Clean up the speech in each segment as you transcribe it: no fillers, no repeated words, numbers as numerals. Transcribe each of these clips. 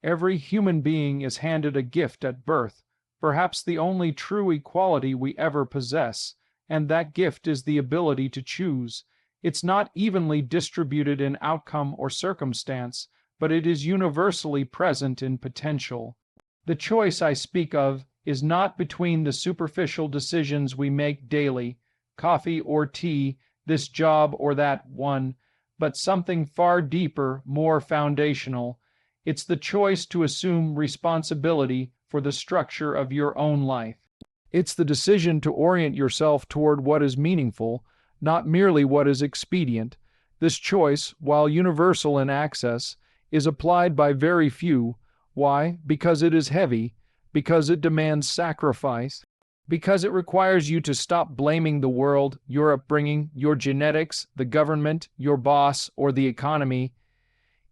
Every human being is handed a gift at birth, perhaps the only true equality we ever possess, and that gift is the ability to choose. It's not evenly distributed in outcome or circumstance, but it is universally present in potential. The choice I speak of is not between the superficial decisions we make daily, coffee or tea, this job or that one, but something far deeper, more foundational. It's the choice to assume responsibility for the structure of your own life. It's the decision to orient yourself toward what is meaningful, not merely what is expedient. This choice, while universal in access, is applied by very few. Why? Because it is heavy, because it demands sacrifice, because it requires you to stop blaming the world, your upbringing, your genetics, the government, your boss, or the economy.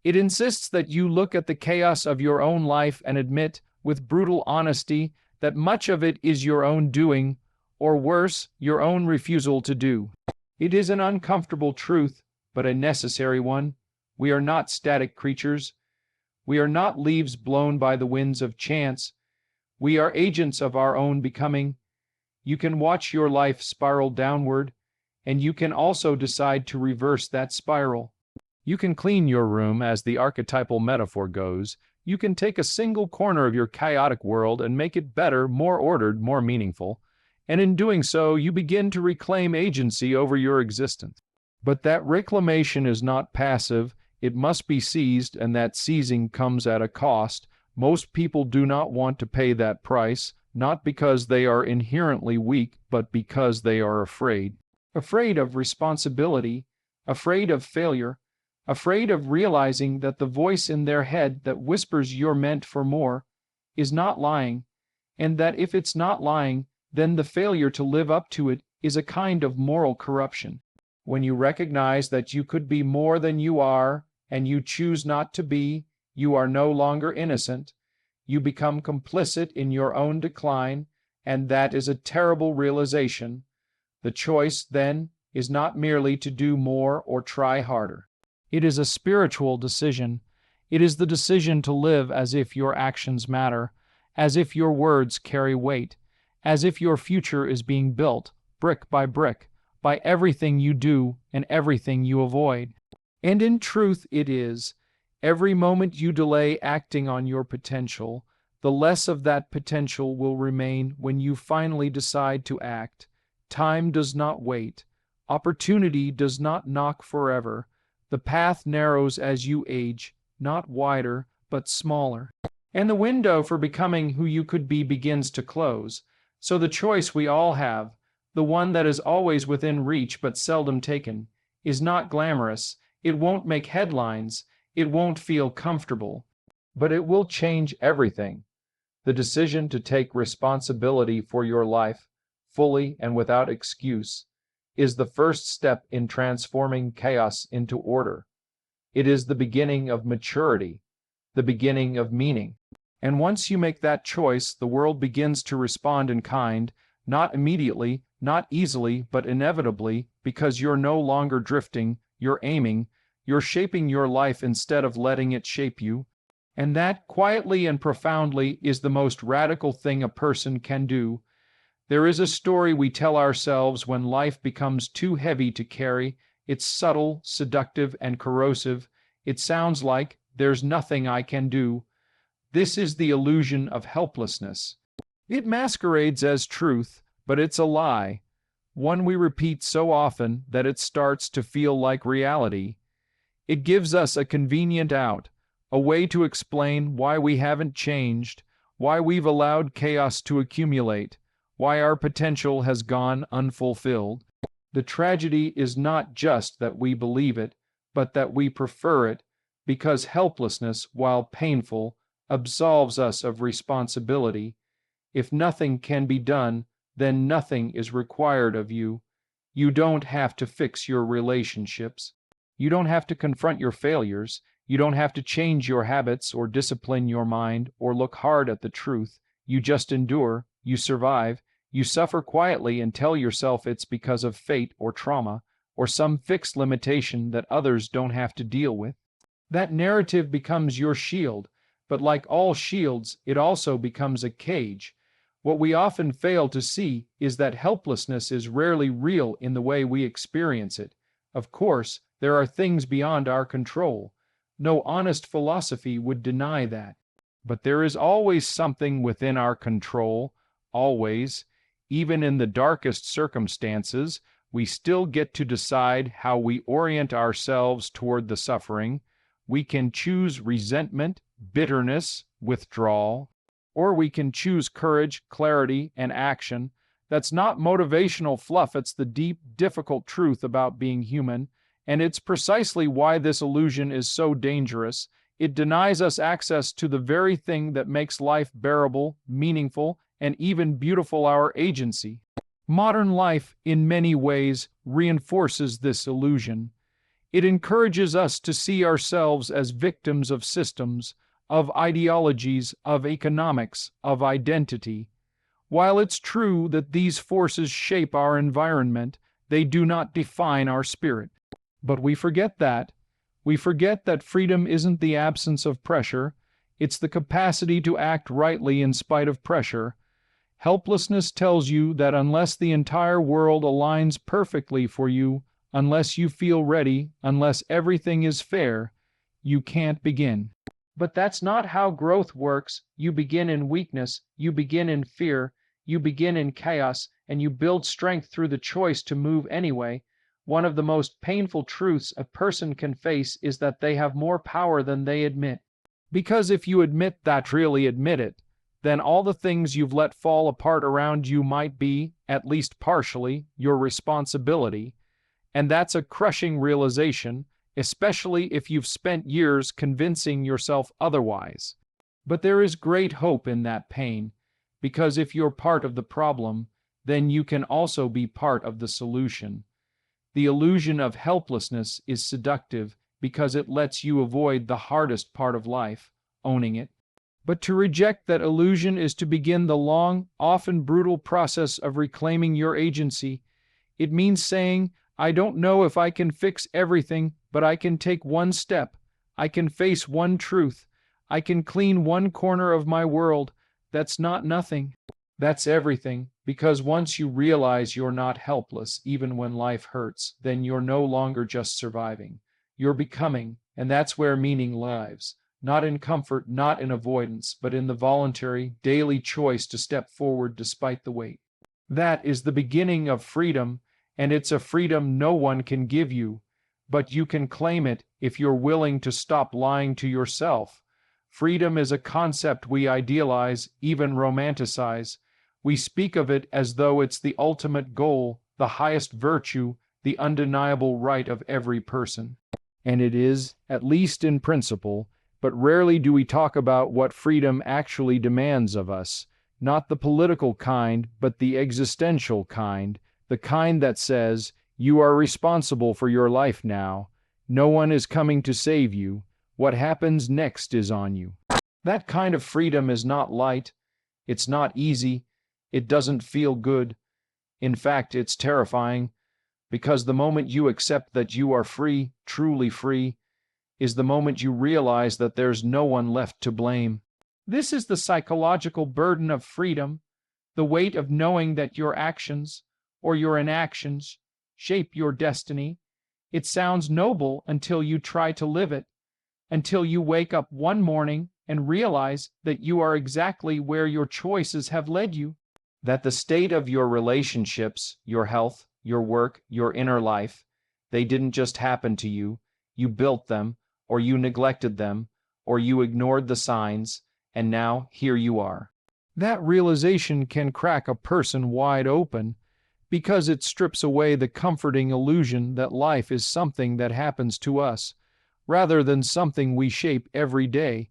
It insists that you look at the chaos of your own life and admit, with brutal honesty, that much of it is your own doing, or worse, your own refusal to do. It is an uncomfortable truth, but a necessary one. We are not static creatures. We are not leaves blown by the winds of chance. We are agents of our own becoming. You can watch your life spiral downward, and you can also decide to reverse that spiral. You can clean your room, as the archetypal metaphor goes. You can take a single corner of your chaotic world and make it better, more ordered, more meaningful. And in doing so, you begin to reclaim agency over your existence. But that reclamation is not passive. It must be seized, and that seizing comes at a cost. Most people do not want to pay that price, not because they are inherently weak, but because they are afraid. Afraid of responsibility, afraid of failure, afraid of realizing that the voice in their head that whispers you're meant for more is not lying, and that if it's not lying, then the failure to live up to it is a kind of moral corruption. When you recognize that you could be more than you are, and you choose not to be, you are no longer innocent. You become complicit in your own decline, and that is a terrible realization. The choice, then, is not merely to do more or try harder. It is a spiritual decision. It is the decision to live as if your actions matter, as if your words carry weight, as if your future is being built, brick by everything you do and everything you avoid. And in truth it is. Every moment you delay acting on your potential, the less of that potential will remain when you finally decide to act. Time does not wait. Opportunity does not knock forever. The path narrows as you age, not wider, but smaller. And the window for becoming who you could be begins to close. So the choice we all have, the one that is always within reach but seldom taken, is not glamorous. It won't make headlines. It won't feel comfortable. But it will change everything. The decision to take responsibility for your life, fully and without excuse, is the first step in transforming chaos into order. It is the beginning of maturity, the beginning of meaning. And once you make that choice, the world begins to respond in kind, not immediately, not easily, but inevitably, because you're no longer drifting, you're aiming, you're shaping your life instead of letting it shape you. And that, quietly and profoundly, is the most radical thing a person can do. There is a story we tell ourselves when life becomes too heavy to carry. It's subtle, seductive, and corrosive. It sounds like, "There's nothing I can do." This is the illusion of helplessness. It masquerades as truth, but it's a lie, one we repeat so often that it starts to feel like reality. It gives us a convenient out, a way to explain why we haven't changed, why we've allowed chaos to accumulate, why our potential has gone unfulfilled. The tragedy is not just that we believe it, but that we prefer it, because helplessness, while painful, absolves us of responsibility. If nothing can be done, then nothing is required of you. You don't have to fix your relationships. You don't have to confront your failures. You don't have to change your habits or discipline your mind or look hard at the truth. You just endure, you survive, you suffer quietly and tell yourself it's because of fate or trauma or some fixed limitation that others don't have to deal with. That narrative becomes your shield, But like all shields, it also becomes a cage. What we often fail to see is that helplessness is rarely real in the way we experience it. Of course, there are things beyond our control. No honest philosophy would deny that. But there is always something within our control, always. Even in the darkest circumstances, we still get to decide how we orient ourselves toward the suffering. We can choose resentment, bitterness, withdrawal, or we can choose courage, clarity, and action. That's not motivational fluff, it's the deep, difficult truth about being human, and it's precisely why this illusion is so dangerous. It denies us access to the very thing that makes life bearable, meaningful, and even beautiful: our agency. Modern life, in many ways, reinforces this illusion. It encourages us to see ourselves as victims of systems, of ideologies, of economics, of identity. While it's true that these forces shape our environment, they do not define our spirit. But we forget that. We forget that freedom isn't the absence of pressure, it's the capacity to act rightly in spite of pressure. Helplessness tells you that unless the entire world aligns perfectly for you, unless you feel ready, unless everything is fair, you can't begin. But that's not how growth works. You begin in weakness, you begin in fear, you begin in chaos, and you build strength through the choice to move anyway. One of the most painful truths a person can face is that they have more power than they admit. Because if you admit that, really admit it, then all the things you've let fall apart around you might be, at least partially, your responsibility. And that's a crushing realization, especially if you've spent years convincing yourself otherwise. But there is great hope in that pain, because if you're part of the problem, then you can also be part of the solution. The illusion of helplessness is seductive because it lets you avoid the hardest part of life, owning it. But to reject that illusion is to begin the long, often brutal process of reclaiming your agency. It means saying, I don't know if I can fix everything, but I can take one step. I can face one truth. I can clean one corner of my world. That's not nothing. That's everything, because once you realize you're not helpless, even when life hurts, then you're no longer just surviving. You're becoming, and that's where meaning lies. Not in comfort, not in avoidance, but in the voluntary, daily choice to step forward despite the weight. That is the beginning of freedom, and it's a freedom no one can give you. But you can claim it if you're willing to stop lying to yourself. Freedom is a concept we idealize, even romanticize. We speak of it as though it's the ultimate goal, the highest virtue, the undeniable right of every person. And it is, at least in principle, but rarely do we talk about what freedom actually demands of us. Not the political kind, but the existential kind, the kind that says, you are responsible for your life now. No one is coming to save you. What happens next is on you. That kind of freedom is not light. It's not easy. It doesn't feel good. In fact, it's terrifying, because the moment you accept that you are free, truly free, is the moment you realize that there's no one left to blame. This is the psychological burden of freedom, the weight of knowing that your actions, or your inactions, shape your destiny. It sounds noble until you try to live it, until you wake up one morning and realize that you are exactly where your choices have led you. That the state of your relationships, your health, your work, your inner life, they didn't just happen to you. You built them, or you neglected them, or you ignored the signs, and now here you are. That realization can crack a person wide open, because it strips away the comforting illusion that life is something that happens to us, rather than something we shape every day.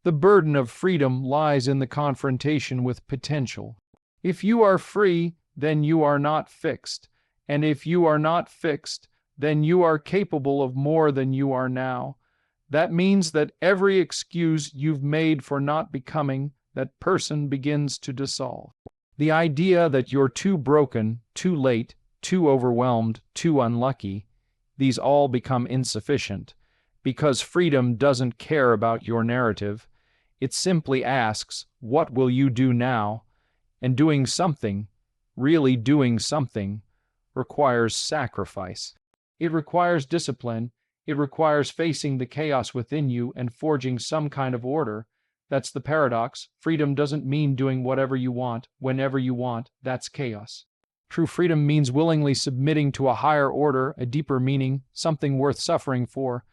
The burden of freedom lies in the confrontation with potential. If you are free, then you are not fixed. And if you are not fixed, then you are capable of more than you are now. That means that every excuse you've made for not becoming that person begins to dissolve. The idea that you're too broken, too late, too overwhelmed, too unlucky, these all become insufficient, because freedom doesn't care about your narrative. It simply asks, what will you do now? And doing something, really doing something, requires sacrifice. It requires discipline. It requires facing the chaos within you and forging some kind of order. That's the paradox. Freedom doesn't mean doing whatever you want, whenever you want. That's chaos. True freedom means willingly submitting to a higher order, a deeper meaning, something worth suffering for.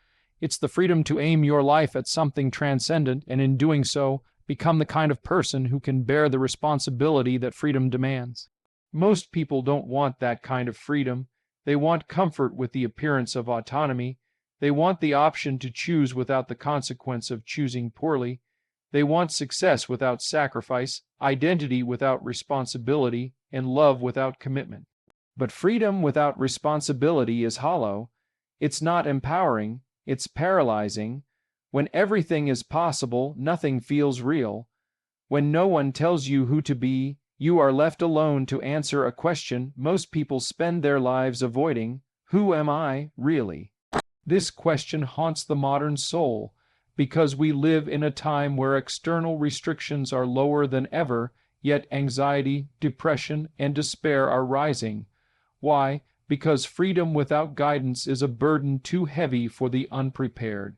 It's the freedom to aim your life at something transcendent, and in doing so, become the kind of person who can bear the responsibility that freedom demands. Most people don't want that kind of freedom. They want comfort with the appearance of autonomy. They want the option to choose without the consequence of choosing poorly. They want success without sacrifice, identity without responsibility, and love without commitment. But freedom without responsibility is hollow. It's not empowering, it's paralyzing. When everything is possible, nothing feels real. When no one tells you who to be, you are left alone to answer a question most people spend their lives avoiding: who am I, really? This question haunts the modern soul, because we live in a time where external restrictions are lower than ever, yet anxiety, depression, and despair are rising. Why? Because freedom without guidance is a burden too heavy for the unprepared.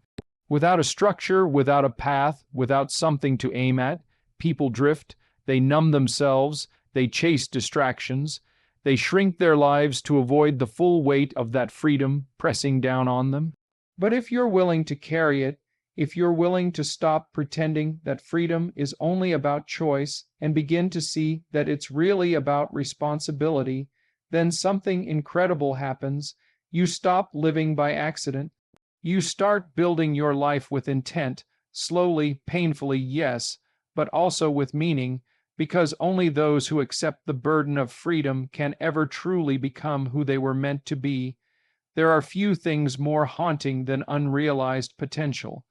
Without a structure, without a path, without something to aim at, people drift, they numb themselves, they chase distractions, they shrink their lives to avoid the full weight of that freedom pressing down on them. But if you're willing to carry it, if you're willing to stop pretending that freedom is only about choice and begin to see that it's really about responsibility, then something incredible happens. You stop living by accident. You start building your life with intent, slowly, painfully, yes, but also with meaning, because only those who accept the burden of freedom can ever truly become who they were meant to be. There are few things more haunting than unrealized potential.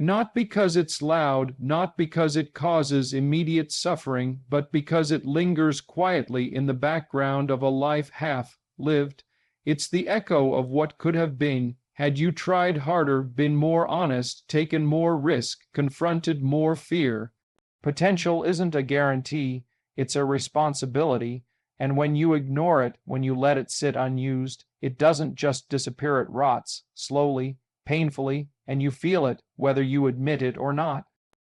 Not because it's loud, not because it causes immediate suffering, but because it lingers quietly in the background of a life half lived. It's the echo of what could have been, had you tried harder, been more honest, taken more risk, confronted more fear. Potential isn't a guarantee, it's a responsibility, and when you ignore it, when you let it sit unused, it doesn't just disappear, it rots, slowly, painfully, and you feel it, whether you admit it or not.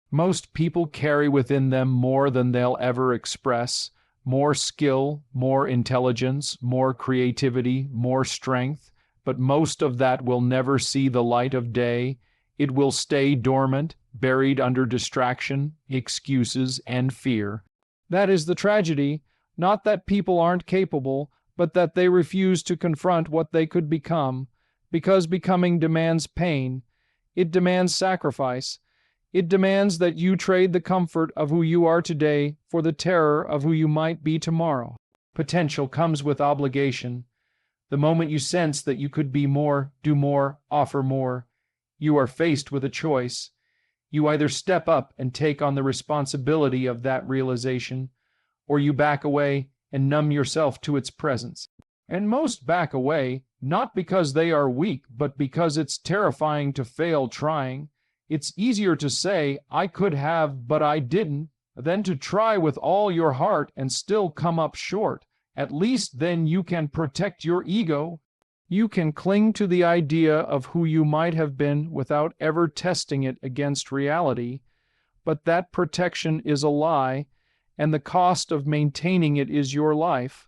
Most people carry within them more than they'll ever express, more skill, more intelligence, more creativity, more strength, but most of that will never see the light of day. It will stay dormant, buried under distraction, excuses, and fear. That is the tragedy, not that people aren't capable, but that they refuse to confront what they could become, because becoming demands pain. It demands sacrifice. It demands that you trade the comfort of who you are today for the terror of who you might be tomorrow. Potential comes with obligation. The moment you sense that you could be more, do more, offer more, you are faced with a choice. You either step up and take on the responsibility of that realization, or you back away and numb yourself to its presence. And most back away, not because they are weak, but because it's terrifying to fail trying. It's easier to say, I could have, but I didn't, than to try with all your heart and still come up short. At least then you can protect your ego. You can cling to the idea of who you might have been without ever testing it against reality. But that protection is a lie, and the cost of maintaining it is your life.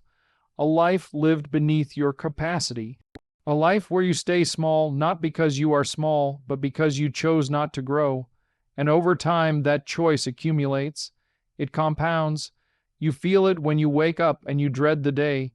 A life lived beneath your capacity. A life where you stay small, not because you are small, but because you chose not to grow. And over time, that choice accumulates. It compounds. You feel it when you wake up and you dread the day.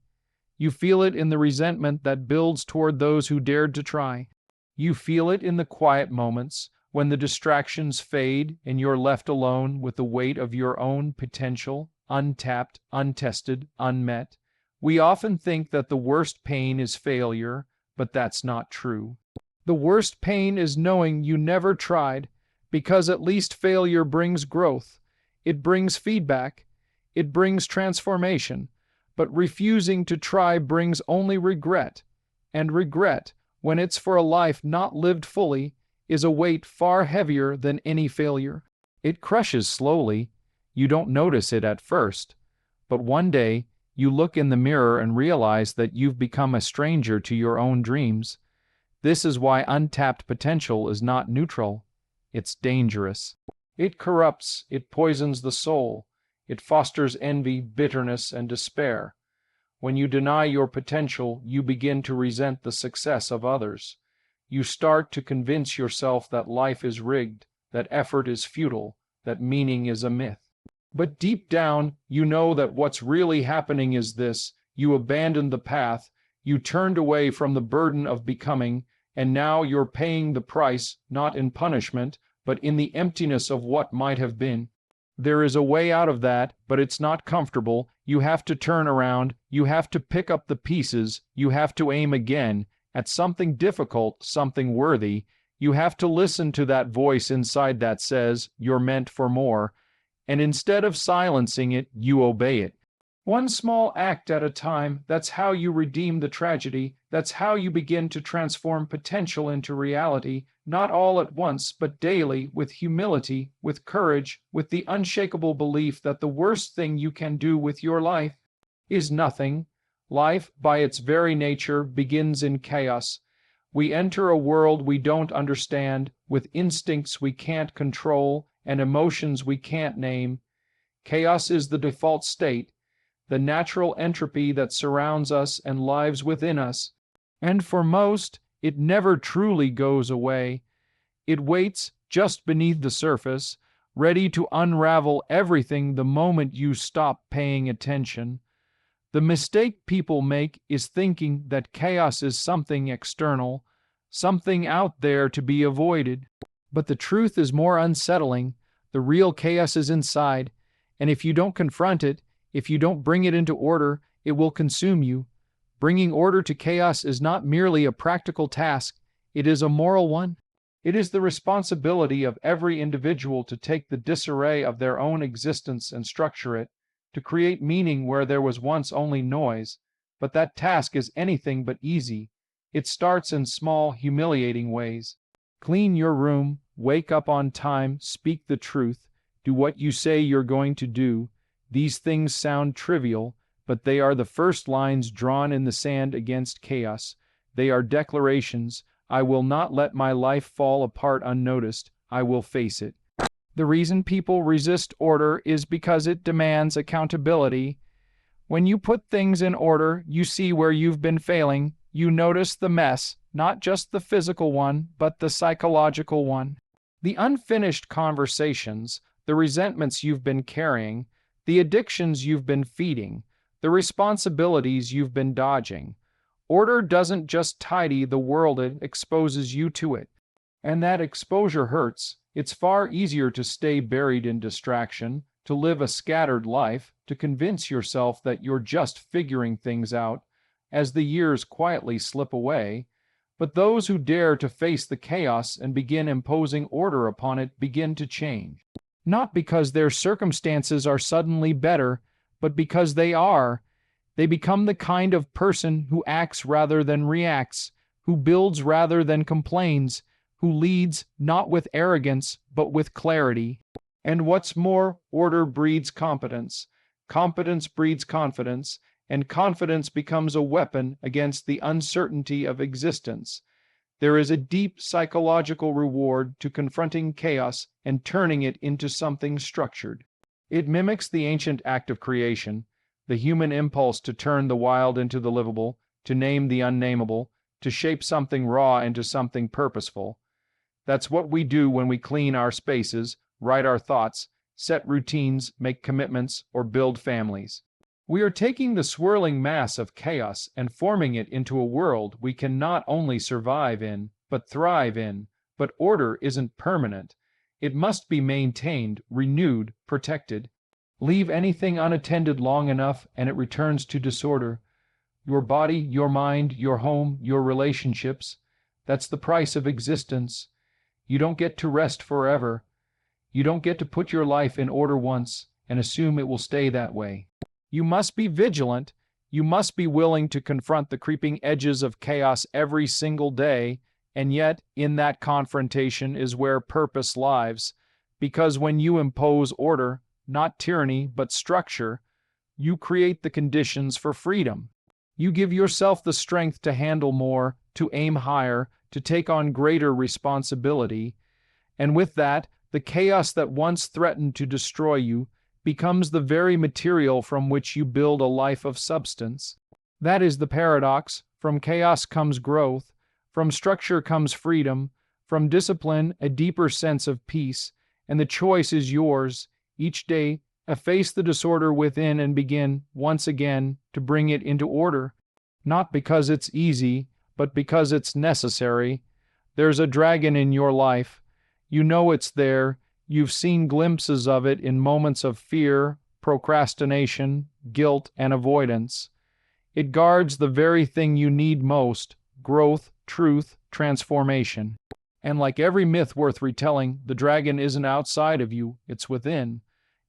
You feel it in the resentment that builds toward those who dared to try. You feel it in the quiet moments when the distractions fade and you're left alone with the weight of your own potential, untapped, untested, unmet. We often think that the worst pain is failure, but that's not true. The worst pain is knowing you never tried, because at least failure brings growth. It brings feedback. It brings transformation. But refusing to try brings only regret. And regret, when it's for a life not lived fully, is a weight far heavier than any failure. It crushes slowly. You don't notice it at first. But one day, you look in the mirror and realize that you've become a stranger to your own dreams. This is why untapped potential is not neutral. It's dangerous. It corrupts, it poisons the soul. It fosters envy, bitterness, and despair. When you deny your potential, you begin to resent the success of others. You start to convince yourself that life is rigged, that effort is futile, that meaning is a myth. But deep down, you know that what's really happening is this: you abandoned the path, you turned away from the burden of becoming, and now you're paying the price, not in punishment, but in the emptiness of what might have been. There is a way out of that, but it's not comfortable. You have to turn around, you have to pick up the pieces, you have to aim again, at something difficult, something worthy. You have to listen to that voice inside that says, "You're meant for more." And instead of silencing it, you obey it. One small act at a time, that's how you redeem the tragedy. That's how you begin to transform potential into reality, not all at once, but daily, with humility, with courage, with the unshakable belief that the worst thing you can do with your life is nothing. Life, by its very nature, begins in chaos. We enter a world we don't understand, with instincts we can't control, and emotions we can't name. Chaos is the default state, the natural entropy that surrounds us and lives within us. And for most, it never truly goes away. It waits just beneath the surface, ready to unravel everything the moment you stop paying attention. The mistake people make is thinking that chaos is something external, something out there to be avoided. But the truth is more unsettling. The real chaos is inside, and if you don't confront it, if you don't bring it into order, it will consume you. Bringing order to chaos is not merely a practical task, it is a moral one. It is the responsibility of every individual to take the disarray of their own existence and structure it, to create meaning where there was once only noise. But that task is anything but easy. It starts in small, humiliating ways. Clean your room, wake up on time, speak the truth, do what you say you're going to do. These things sound trivial, but they are the first lines drawn in the sand against chaos. They are declarations. I will not let my life fall apart unnoticed. I will face it. The reason people resist order is because it demands accountability. When you put things in order, you see where you've been failing. You notice the mess, not just the physical one, but the psychological one. The unfinished conversations, the resentments you've been carrying, the addictions you've been feeding, the responsibilities you've been dodging. Order doesn't just tidy the world, it exposes you to it. And that exposure hurts. It's far easier to stay buried in distraction, to live a scattered life, to convince yourself that you're just figuring things out as the years quietly slip away. But those who dare to face the chaos and begin imposing order upon it begin to change. Not because their circumstances are suddenly better, but because they are. They become the kind of person who acts rather than reacts, who builds rather than complains, who leads not with arrogance, but with clarity. And what's more, order breeds competence. Competence breeds confidence, and confidence becomes a weapon against the uncertainty of existence. There is a deep psychological reward to confronting chaos and turning it into something structured. It mimics the ancient act of creation, the human impulse to turn the wild into the livable, to name the unnameable, to shape something raw into something purposeful. That's what we do when we clean our spaces, write our thoughts, set routines, make commitments, or build families. We are taking the swirling mass of chaos and forming it into a world we can not only survive in, but thrive in. But order isn't permanent. It must be maintained, renewed, protected. Leave anything unattended long enough and it returns to disorder. Your body, your mind, your home, your relationships. That's the price of existence. You don't get to rest forever. You don't get to put your life in order once and assume it will stay that way. You must be vigilant. You must be willing to confront the creeping edges of chaos every single day, and yet, in that confrontation is where purpose lies. Because when you impose order, not tyranny, but structure, you create the conditions for freedom. You give yourself the strength to handle more, to aim higher, to take on greater responsibility. And with that, the chaos that once threatened to destroy you becomes the very material from which you build a life of substance. That is the paradox. From chaos comes growth, from structure comes freedom, from discipline a deeper sense of peace, and the choice is yours. Each day, efface the disorder within and begin, once again, to bring it into order. Not because it's easy, but because it's necessary. There's a dragon in your life. You know it's there. You've seen glimpses of it in moments of fear, procrastination, guilt, and avoidance. It guards the very thing you need most: growth, truth, transformation. And like every myth worth retelling, the dragon isn't outside of you, it's within.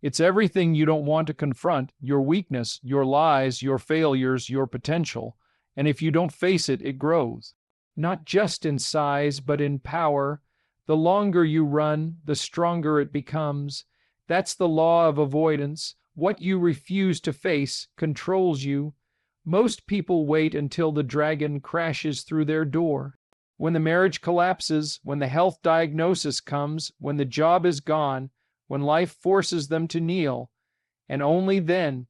It's everything you don't want to confront: your weakness, your lies, your failures, your potential. And if you don't face it, it grows. Not just in size, but in power. The longer you run, the stronger it becomes. That's the law of avoidance. What you refuse to face controls you. Most people wait until the dragon crashes through their door. When the marriage collapses, when the health diagnosis comes, when the job is gone, when life forces them to kneel, and only then,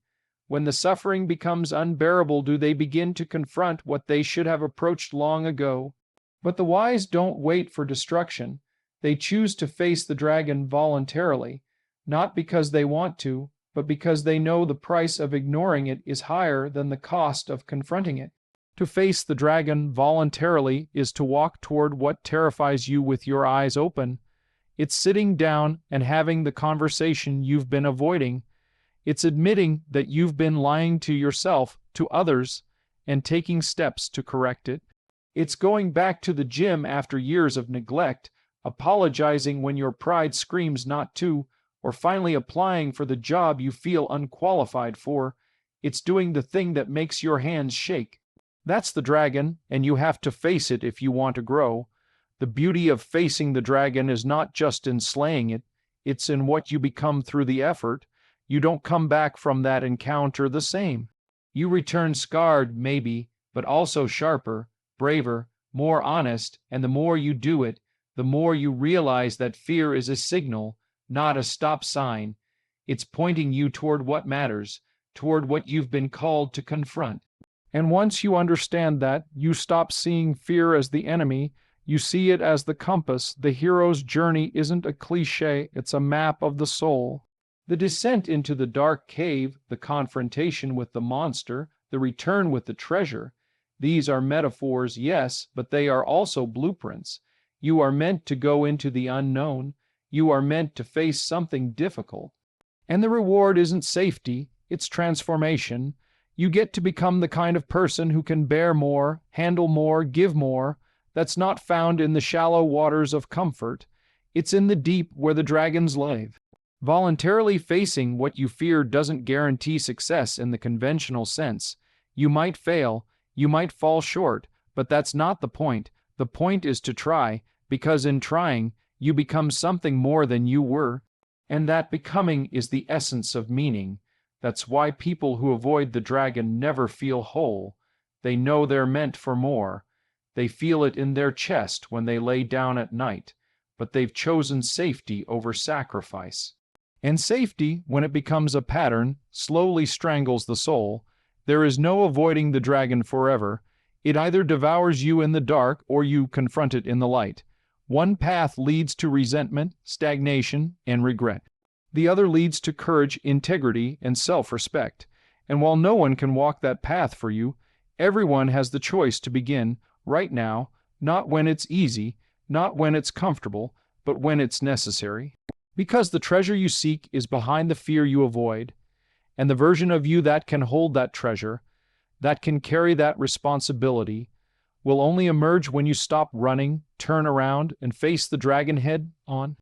when the suffering becomes unbearable, do they begin to confront what they should have approached long ago. But the wise don't wait for destruction. They choose to face the dragon voluntarily, not because they want to, but because they know the price of ignoring it is higher than the cost of confronting it. To face the dragon voluntarily is to walk toward what terrifies you with your eyes open. It's sitting down and having the conversation you've been avoiding. It's admitting that you've been lying to yourself, to others, and taking steps to correct it. It's going back to the gym after years of neglect, apologizing when your pride screams not to, or finally applying for the job you feel unqualified for. It's doing the thing that makes your hands shake. That's the dragon, and you have to face it if you want to grow. The beauty of facing the dragon is not just in slaying it, it's in what you become through the effort. You don't come back from that encounter the same. You return scarred, maybe, but also sharper, braver, more honest, and the more you do it, the more you realize that fear is a signal, not a stop sign. It's pointing you toward what matters, toward what you've been called to confront. And once you understand that, you stop seeing fear as the enemy. You see it as the compass. The hero's journey isn't a cliche, it's a map of the soul. The descent into the dark cave, the confrontation with the monster, the return with the treasure, these are metaphors, yes, but they are also blueprints. You are meant to go into the unknown. You are meant to face something difficult. And the reward isn't safety, it's transformation. You get to become the kind of person who can bear more, handle more, give more. That's not found in the shallow waters of comfort. It's in the deep where the dragons live. Voluntarily facing what you fear doesn't guarantee success in the conventional sense. You might fail, you might fall short, but that's not the point. The point is to try, because in trying, you become something more than you were. And that becoming is the essence of meaning. That's why people who avoid the dragon never feel whole. They know they're meant for more. They feel it in their chest when they lay down at night, but they've chosen safety over sacrifice. And safety, when it becomes a pattern, slowly strangles the soul. There is no avoiding the dragon forever. It either devours you in the dark or you confront it in the light. One path leads to resentment, stagnation, and regret. The other leads to courage, integrity, and self-respect. And while no one can walk that path for you, everyone has the choice to begin right now, not when it's easy, not when it's comfortable, but when it's necessary. Because the treasure you seek is behind the fear you avoid, and the version of you that can hold that treasure, that can carry that responsibility, will only emerge when you stop running, turn around, and face the dragon head on.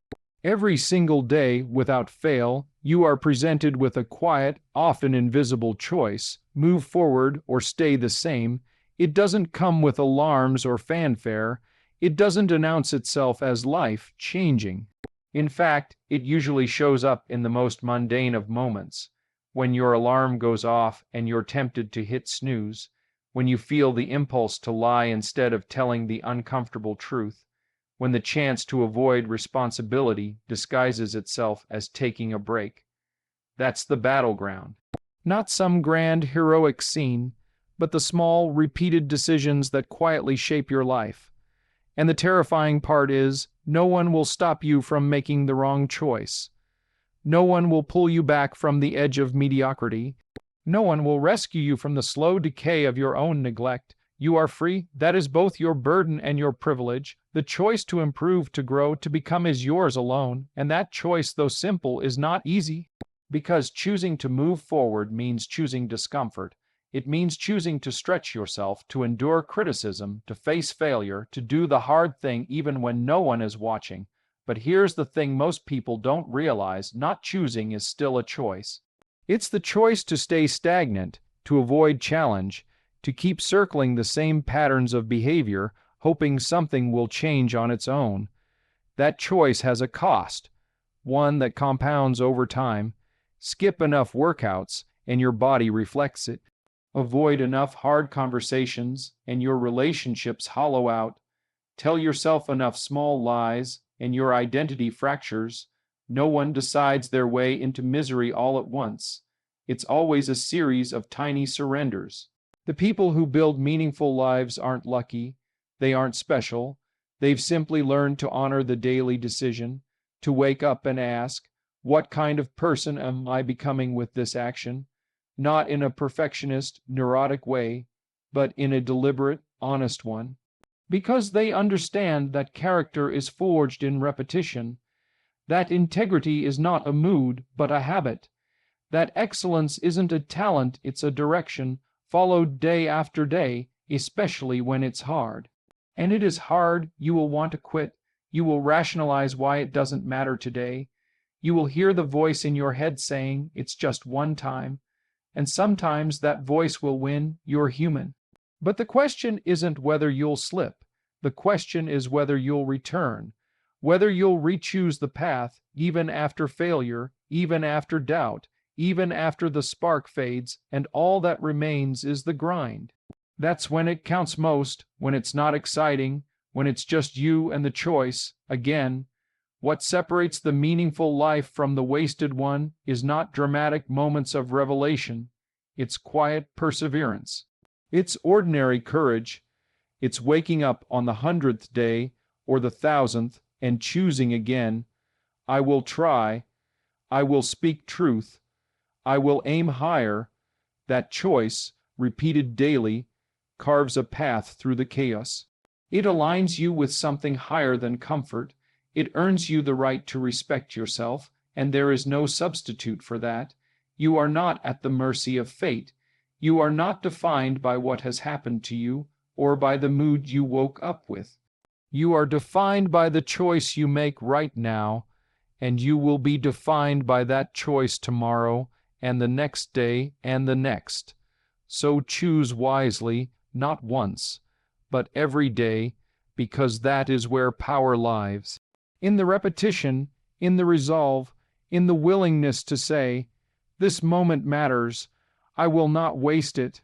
Every single day, without fail, you are presented with a quiet, often invisible choice: move forward or stay the same. It doesn't come with alarms or fanfare. It doesn't announce itself as life changing. In fact, it usually shows up in the most mundane of moments, when your alarm goes off and you're tempted to hit snooze, when you feel the impulse to lie instead of telling the uncomfortable truth, when the chance to avoid responsibility disguises itself as taking a break. That's the battleground. Not some grand heroic scene, but the small, repeated decisions that quietly shape your life. And the terrifying part is, no one will stop you from making the wrong choice. No one will pull you back from the edge of mediocrity. No one will rescue you from the slow decay of your own neglect. You are free. That is both your burden and your privilege. The choice to improve, to grow, to become is yours alone. And that choice, though simple, is not easy. Because choosing to move forward means choosing discomfort. It means choosing to stretch yourself, to endure criticism, to face failure, to do the hard thing even when no one is watching. But here's the thing most people don't realize: not choosing is still a choice. It's the choice to stay stagnant, to avoid challenge, to keep circling the same patterns of behavior, hoping something will change on its own. That choice has a cost, one that compounds over time. Skip enough workouts, and your body reflects it. Avoid enough hard conversations, and your relationships hollow out. Tell yourself enough small lies, and your identity fractures. No one decides their way into misery all at once. It's always a series of tiny surrenders. The people who build meaningful lives aren't lucky. They aren't special. They've simply learned to honor the daily decision, to wake up and ask, what kind of person am I becoming with this action? Not in a perfectionist, neurotic way, but in a deliberate, honest one. Because they understand that character is forged in repetition, that integrity is not a mood, but a habit, that excellence isn't a talent, it's a direction, followed day after day, especially when it's hard. And it is hard. You will want to quit. You will rationalize why it doesn't matter today. You will hear the voice in your head saying, it's just one time. And sometimes that voice will win. You're human. But the question isn't whether you'll slip. The question is whether you'll return, whether you'll re-choose the path, even after failure, even after doubt, even after the spark fades, and all that remains is the grind. That's when it counts most, when it's not exciting, when it's just you and the choice. Again, what separates the meaningful life from the wasted one is not dramatic moments of revelation. It's quiet perseverance. It's ordinary courage. It's waking up on the 100th day or the 1,000th and choosing again. I will try. I will speak truth. I will aim higher. That choice, repeated daily, carves a path through the chaos. It aligns you with something higher than comfort. It earns you the right to respect yourself, and there is no substitute for that. You are not at the mercy of fate. You are not defined by what has happened to you or by the mood you woke up with. You are defined by the choice you make right now, and you will be defined by that choice tomorrow and the next day and the next. So choose wisely, not once, but every day, because that is where power lies. In the repetition, in the resolve, in the willingness to say, this moment matters. I will not waste it.